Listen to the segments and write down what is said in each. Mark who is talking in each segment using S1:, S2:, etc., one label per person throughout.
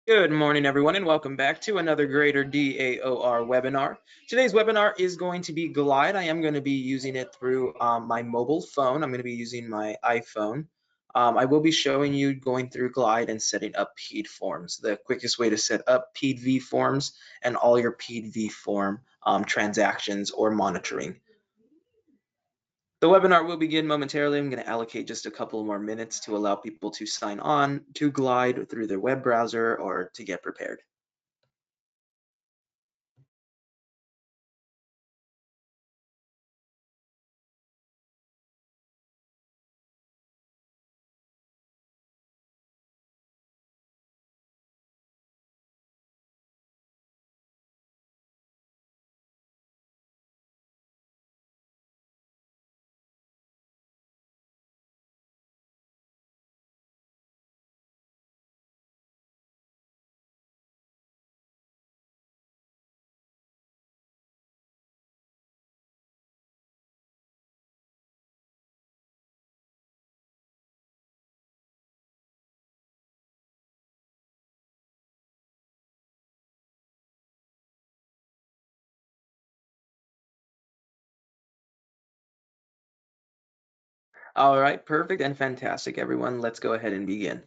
S1: Good morning, everyone, and welcome back to another Greater DAOR webinar. Today's webinar is going to be Glide. I am going to be using it through my mobile phone. I'm going to be using my iPhone. I will be showing you going through Glide and setting up Pead forms, the quickest way to set up Pead V forms and all your Pead V form transactions or monitoring. The webinar will begin momentarily. I'm going to allocate just a couple more minutes to allow people to sign on to Glide through their web browser or to get prepared. All right, perfect and fantastic, everyone. Let's go ahead and begin.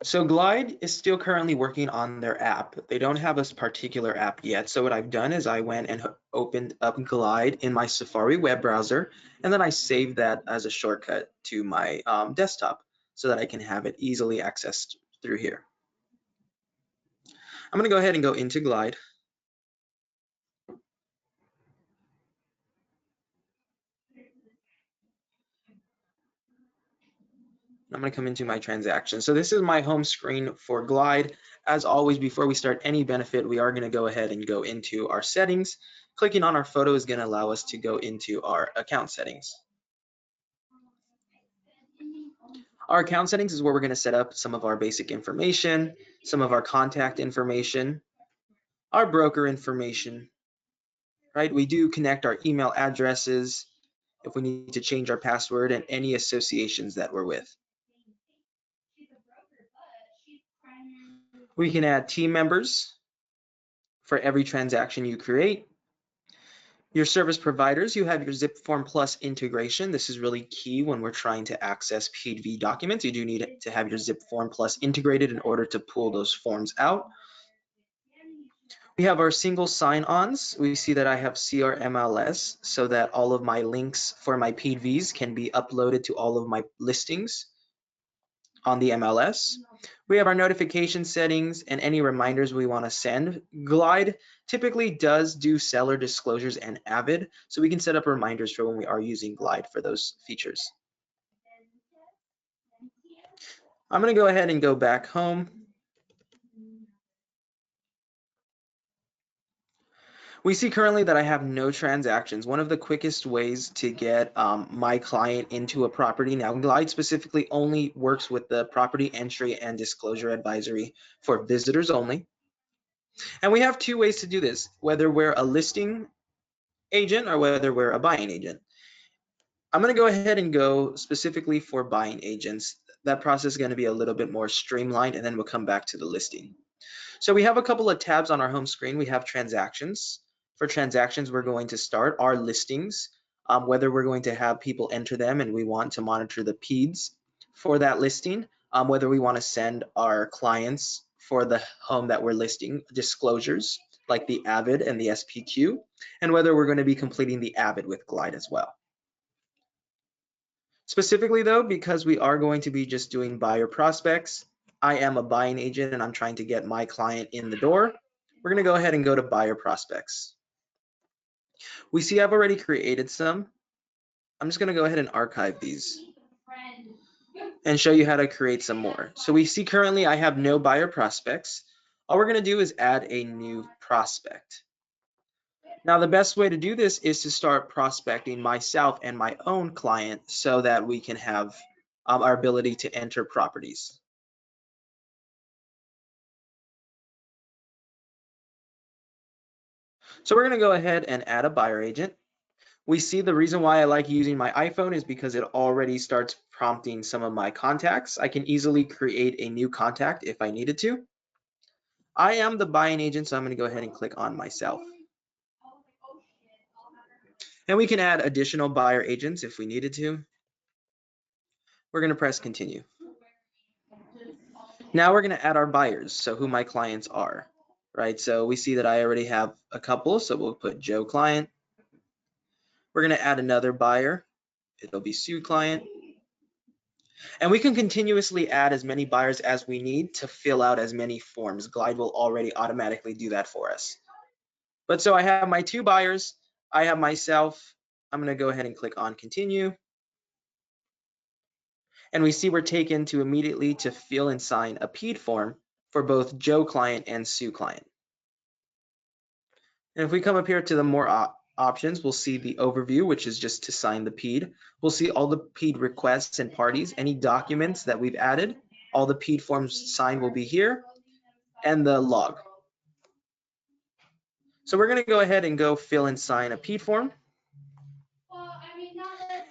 S1: So Glide is still currently working on their app. They don't have a particular app yet. So what I've done is I went and opened up Glide in my Safari web browser, and then I saved that as a shortcut to my desktop so that I can have it easily accessed through here. I'm going to go ahead and go into Glide. I'm going to come into my transaction. So this is my home screen for Glide. As always, before we start any benefit, we are going to go ahead and go into our settings. Clicking on our photo is going to allow us to go into our account settings. Our account settings is where we're going to set up some of our basic information, some of our contact information, our broker information, right? We do connect our email addresses if we need to change our password and any associations that we're with. We can add team members for every transaction you create. Your service providers, you have your Zip Form Plus integration. This is really key when we're trying to access Pead V documents. You do need to have your Zip Form Plus integrated in order to pull those forms out. We have our single sign-ons. We see that I have CRMLS so that all of my links for my Pead Vs can be uploaded to all of my listings on the MLS. We have our notification settings and any reminders we want to send. Glide typically does do seller disclosures and Avid, so we can set up reminders for when we are using Glide for those features. I'm going to go ahead and go back home. We see currently that I have no transactions. One of the quickest ways to get my client into a property, now Glide specifically only works with the property entry and disclosure advisory for visitors only. And we have two ways to do this, whether we're a listing agent or whether we're a buying agent. I'm going to go ahead and go specifically for buying agents. That process is going to be a little bit more streamlined, and then we'll come back to the listing. So we have a couple of tabs on our home screen. We have transactions. For transactions, we're going to start our listings, whether we're going to have people enter them and we want to monitor the PEDs for that listing, whether we want to send our clients for the home that we're listing disclosures like the Avid and the SPQ, and whether we're going to be completing the Avid with Glide as well. Specifically though, because we are going to be just doing buyer prospects, I am a buying agent and I'm trying to get my client in the door. We're going to go ahead and go to buyer prospects. We see I've already created some. I'm just going to go ahead and archive these and show you how to create some more. So we see currently I have no buyer prospects. All we're going to do is add a new prospect. Now the best way to do this is to start prospecting myself and my own client so that we can have our ability to enter properties. So we're going to go ahead and add a buyer agent. We see the reason why I like using my iPhone is because it already starts prompting some of my contacts. I can easily create a new contact if I needed to. I am the buying agent, so I'm going to go ahead and click on myself. And we can add additional buyer agents if we needed to. We're going to press continue. Now we're going to add our buyers, so who my clients are, right? So we see that I already have a couple, so we'll put Joe client. We're going to add another buyer. It'll be Sue client. And we can continuously add as many buyers as we need to fill out as many forms. Glide will already automatically do that for us. But so I have my two buyers, I have myself. I'm going to go ahead and click on continue. And we see we're taken to immediately to fill and sign a Pead form for both Joe client and Sue client. And if we come up here to the more options, we'll see the overview, which is just to sign the Pead. We'll see all the Pead requests and parties, any documents that we've added. All the Pead forms signed will be here, and the log. So we're going to go ahead and go fill and sign a Pead form.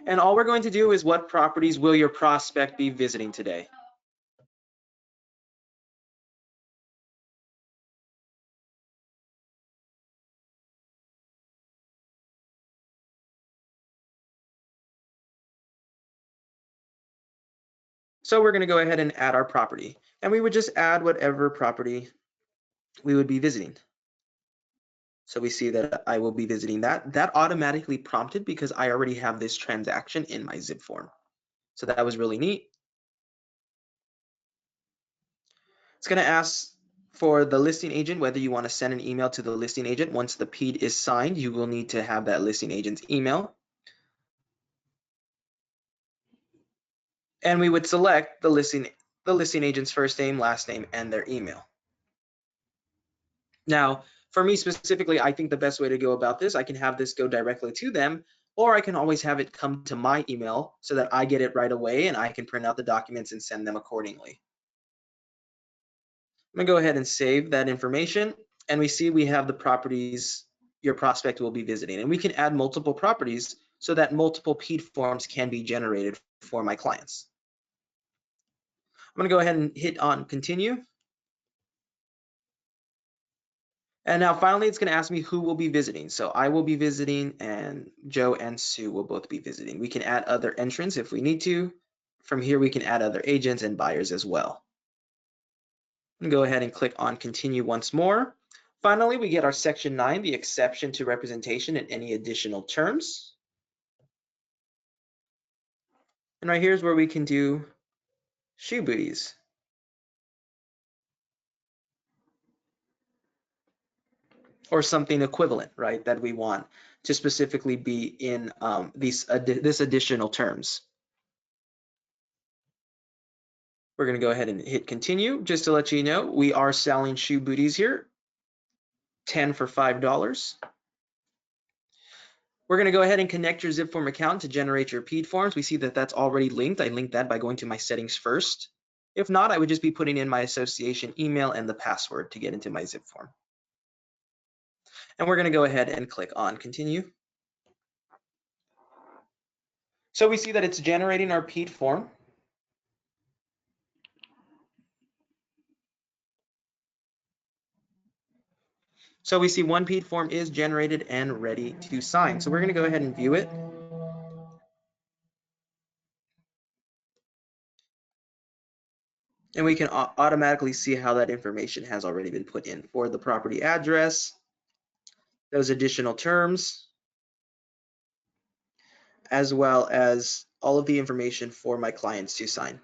S1: And all we're going to do is what properties will your prospect be visiting today? So we're going to go ahead and add our property, and we would just add whatever property we would be visiting. So we see that I will be visiting that. That automatically prompted because I already have this transaction in my zip form. So that was really neat. It's going to ask for the listing agent whether you want to send an email to the listing agent. Once the Pead is signed, you will need to have that listing agent's email. And we would select the listing agent's first name, last name, and their email. Now, for me specifically, I think the best way to go about this, I can have this go directly to them, or I can always have it come to my email so that I get it right away and I can print out the documents and send them accordingly. I'm gonna go ahead and save that information, and we see we have the properties your prospect will be visiting, and we can add multiple properties so that multiple Pead forms can be generated for my clients. I'm gonna go ahead and hit on continue. And now finally, it's gonna ask me who will be visiting. So I will be visiting and Joe and Sue will both be visiting. We can add other entrants if we need to. From here, we can add other agents and buyers as well. I'm gonna go ahead and click on continue once more. Finally, we get our section 9, the exception to representation and any additional terms. And right here's where we can do shoe booties. Or something equivalent, right, that we want to specifically be in this additional terms. We're going to go ahead and hit continue. Just to let you know, we are selling shoe booties here, 10 for $5. We're going to go ahead and connect your Zipform account to generate your Pead forms. We see that that's already linked. I linked that by going to my settings first. If not, I would just be putting in my association email and the password to get into my Zipform. And we're going to go ahead and click on continue. So we see that it's generating our Pead form. So we see one Pead form is generated and ready to sign. So we're going to go ahead and view it. And we can automatically see how that information has already been put in for the property address, those additional terms, as well as all of the information for my clients to sign.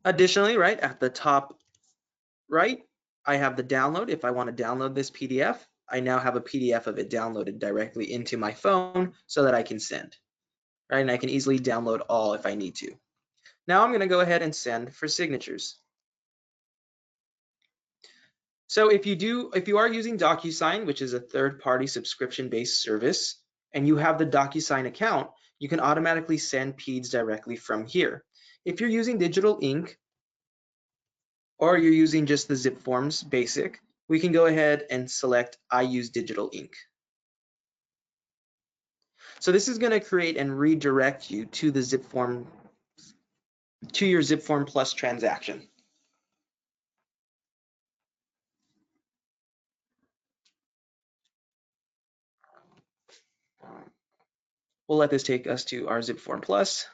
S1: Additionally, right at the top right, I have the download. If I want to download this PDF, I now have a PDF of it downloaded directly into my phone so that I can send, right? And I can easily download all if I need to. Now I'm going to go ahead and send for signatures. So if you are using DocuSign, which is a third-party subscription-based service, and you have the DocuSign account, you can automatically send Peads directly from here. If you're using digital ink, or you're using just the zip forms basic, we can go ahead and select I use digital ink. So this is going to create and redirect you to the zip form to your zip form plus transaction. We'll let this take us to our zip form plus.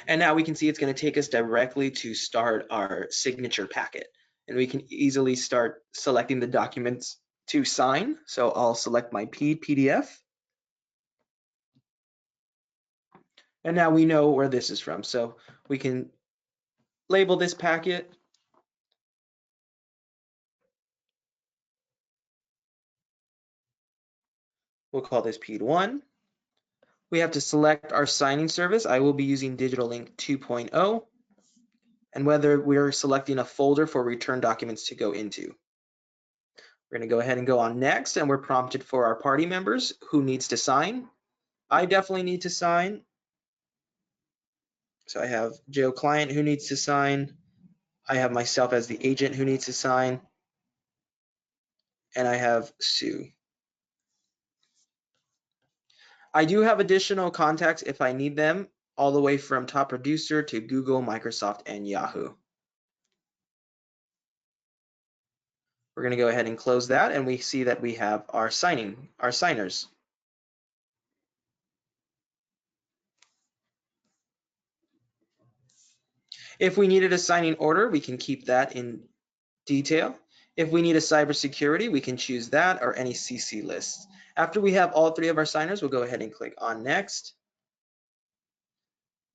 S1: And now we can see it's going to take us directly to start our signature packet. And we can easily start selecting the documents to sign. So I'll select my Pead PDF. And now we know where this is from. So we can label this packet. We'll call this Pead 1. We have to select our signing service. I will be using Digital Link 2.0. And whether we're selecting a folder for return documents to go into. We're going to go ahead and go on next, and we're prompted for our party members who needs to sign. I definitely need to sign. So I have Joe client who needs to sign. I have myself as the agent who needs to sign. And I have Sue. I do have additional contacts if I need them, all the way from top producer to Google, Microsoft, and Yahoo. We're going to go ahead and close that, and we see that we have our signers. If we needed a signing order, we can keep that in detail. If we need a cybersecurity, we can choose that or any CC lists. After we have all three of our signers, we'll go ahead and click on next.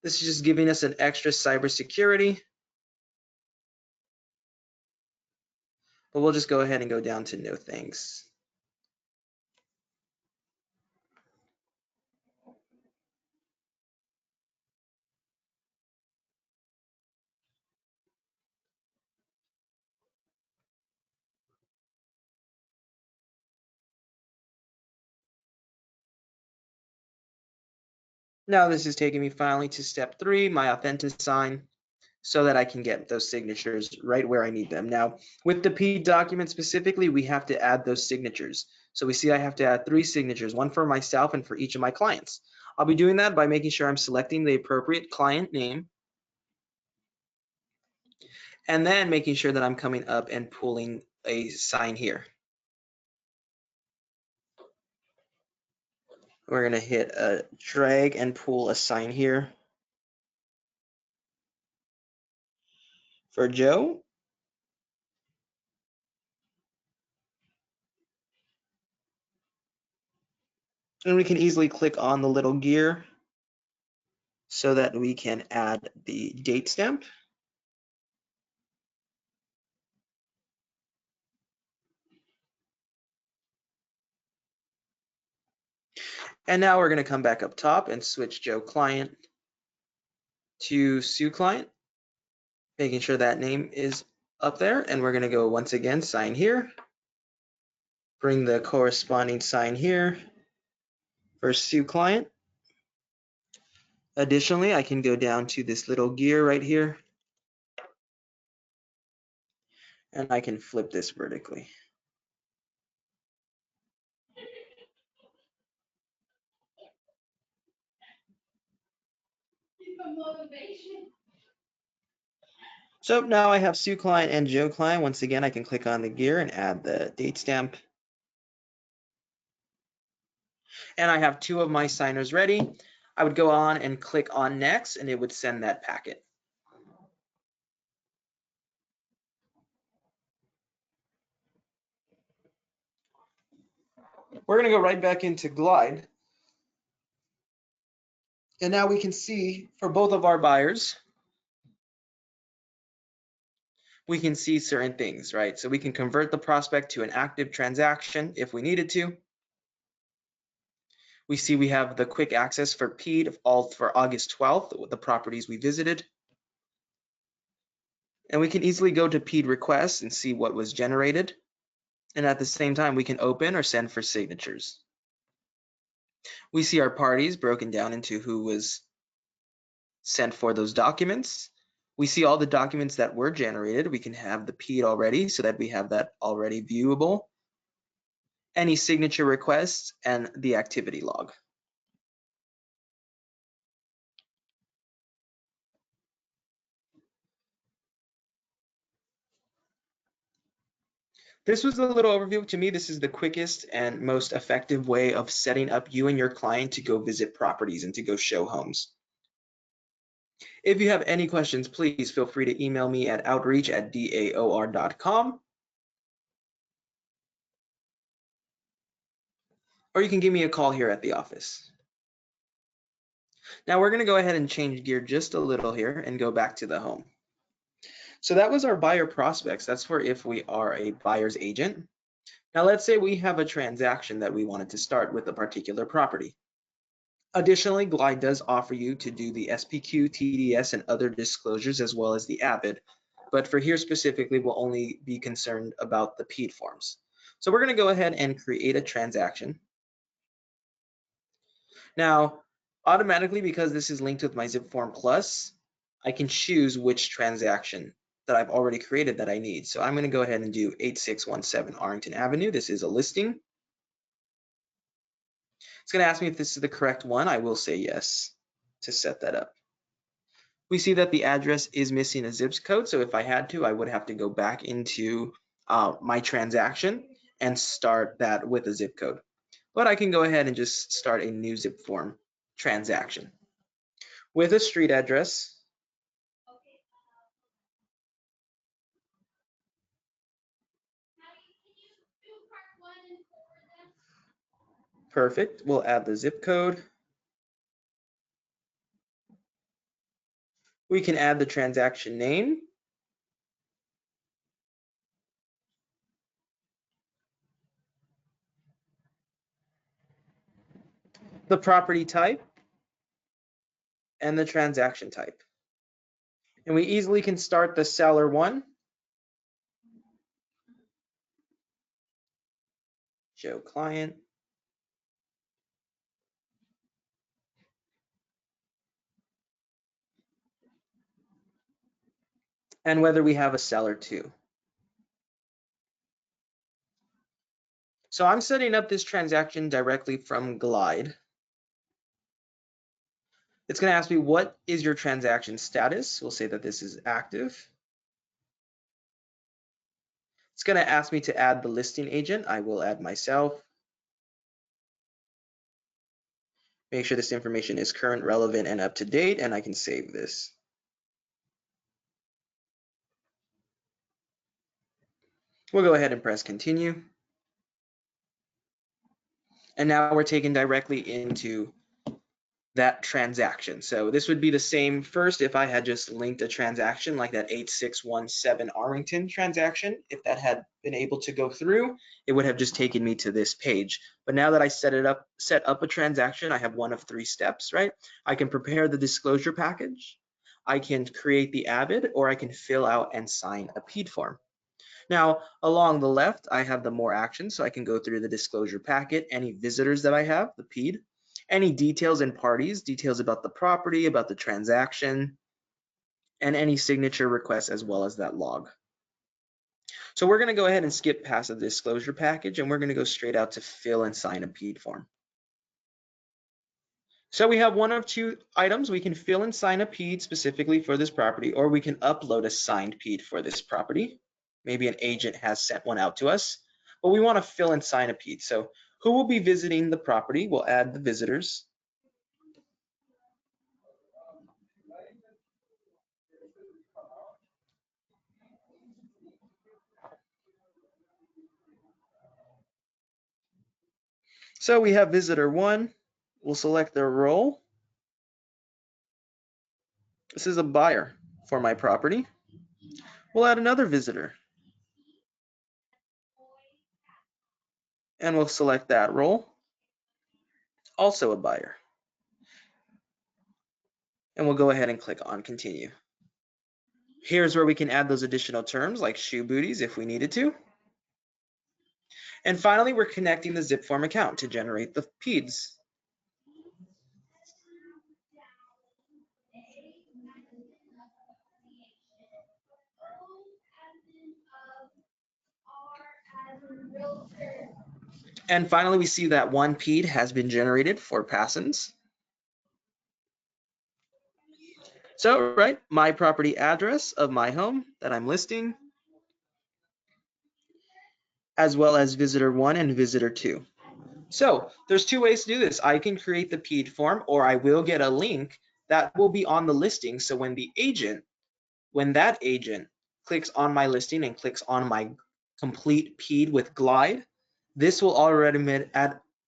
S1: This is just giving us an extra cybersecurity. But we'll just go ahead and go down to no thanks. Now this is taking me finally to step 3, my authentic sign, so that I can get those signatures right where I need them. Now, with the Pead document specifically, we have to add those signatures. So we see I have to add 3 signatures, one for myself and for each of my clients. I'll be doing that by making sure I'm selecting the appropriate client name, and then making sure that I'm coming up and pulling a sign here. We're going to hit a drag and pull a sign here for Joe. And we can easily click on the little gear so that we can add the date stamp. And now we're going to come back up top and switch Joe client to Sue client, making sure that name is up there. And we're going to go once again, sign here, bring the corresponding sign here for Sue client. Additionally, I can go down to this little gear right here, and I can flip this vertically. So now I have Sue client and Joe client. Once again, I can click on the gear and add the date stamp. And I have 2 of my signers ready. I would go on and click on next, and it would send that packet. We're going to go right back into Glide. And now we can see for both of our buyers, we can see certain things, right? So we can convert the prospect to an active transaction if we needed to. We see we have the quick access for Pead all for August 12th with the properties we visited. And we can easily go to Pead requests and see what was generated. And at the same time, we can open or send for signatures. We see our parties broken down into who was sent for those documents. We see all the documents that were generated. We can have the Pead already so that we have that already viewable. any signature requests, and the activity log. This was a little overview. To me, this is the quickest and most effective way of setting up you and your client to go visit properties and to go show homes. If you have any questions, please feel free to email me at outreach@daor.com, or you can give me a call here at the office. Now we're going to go ahead and change gear just a little here and go back to the home. So that was our buyer prospects. That's for if we are a buyer's agent. Now let's say we have a transaction that we wanted to start with a particular property. Additionally, Glide does offer you to do the SPQ, TDS, and other disclosures as well as the AVID. But for here specifically, we'll only be concerned about the Pead forms. So we're going to go ahead and create a transaction. Now, automatically, because this is linked with my Zip Form Plus, I can choose which transaction that I've already created that I need. So I'm going to go ahead and do 8617 Arlington Avenue. This is a listing. It's going to ask me if this is the correct one. I will say yes to set that up. We see that the address is missing a zip code. So if I had to, I would have to go back into my transaction and start that with a zip code. But I can go ahead and just start a new zip form transaction with a street address. Perfect. We'll add the zip code. We can add the transaction name. The property type, and the transaction type. And we easily can start the seller one. Show client. And whether we have a seller two. So I'm setting up this transaction directly from Glide. It's going to ask me, what is your transaction status? We'll say that this is active. It's going to ask me to add the listing agent. I will add myself. Make sure this information is current, relevant, and up to date, and I can save this. We'll go ahead and press continue. And now we're taken directly into that transaction. So this would be the same first if I had just linked a transaction like that 8617 Arlington transaction. If that had been able to go through, it would have just taken me to this page. But now that I set up a transaction, I have one of three steps, right? I can prepare the disclosure package, I can create the AVID, or I can fill out and sign a Pead form. Now, along the left, I have the more actions, so I can go through the disclosure packet, any visitors that I have, the Pead, any details and parties, details about the property, about the transaction, and any signature requests as well as that log. So we're going to go ahead and skip past the disclosure package, and we're going to go straight out to fill and sign a Pead form. So we have one of two items. We can fill and sign a Pead specifically for this property, or we can upload a signed Pead for this property. Maybe an agent has sent one out to us, but we want to fill and sign a Pead. So who will be visiting the property? We'll add the visitors. So we have visitor one. We'll select their role. This is a buyer for my property. We'll add another visitor. And we'll select that role. Also a buyer. And we'll go ahead and click on continue. Here's where we can add those additional terms like shoe booties if we needed to. And finally, we're connecting the zip form account to generate the Peads. And finally, we see that one Pead has been generated for Passons. So, right, my property address of my home that I'm listing, as well as visitor 1 and visitor 2. So there's two ways to do this. I can create the Pead form, or I will get a link that will be on the listing. So when that agent clicks on my listing and clicks on my complete Pead with Glide, this will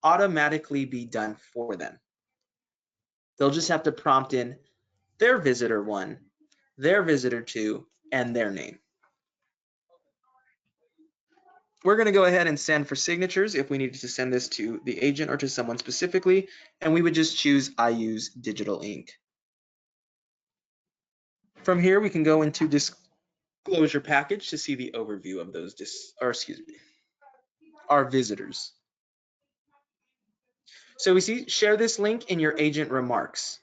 S1: automatically be done for them. They'll just have to prompt in their visitor 1, their visitor 2, and their name. We're going to go ahead and send for signatures if we needed to send this to the agent or to someone specifically, and we would just choose I use digital ink. From here, we can go into disclosure package to see the overview of those, our visitors. So we see share this link in your agent remarks.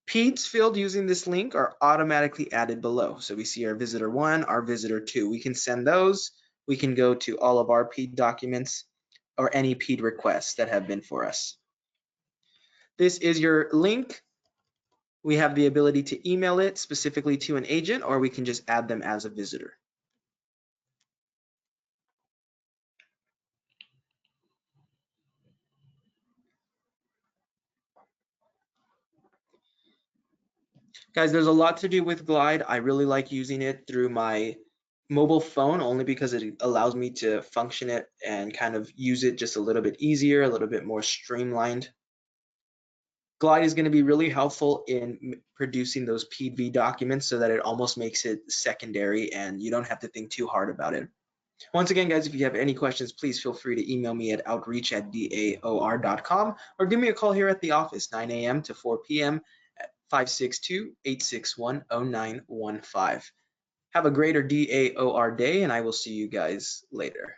S1: Peads filled using this link are automatically added below. So we see our visitor 1, our visitor 2. We can send those. We can go to all of our Pead documents or any Pead requests that have been for us. This is your link. We have the ability to email it specifically to an agent, or we can just add them as a visitor. Guys, there's a lot to do with Glide. I really like using it through my mobile phone only because it allows me to function it and kind of use it just a little bit easier, a little bit more streamlined. Glide is going to be really helpful in producing those Pead V documents so that it almost makes it secondary and you don't have to think too hard about it. Once again, guys, if you have any questions, please feel free to email me at outreach@daor.com or give me a call here at the office, 9 a.m. to 4 p.m. at 562-861-0915. Have a greater DAOR day, and I will see you guys later.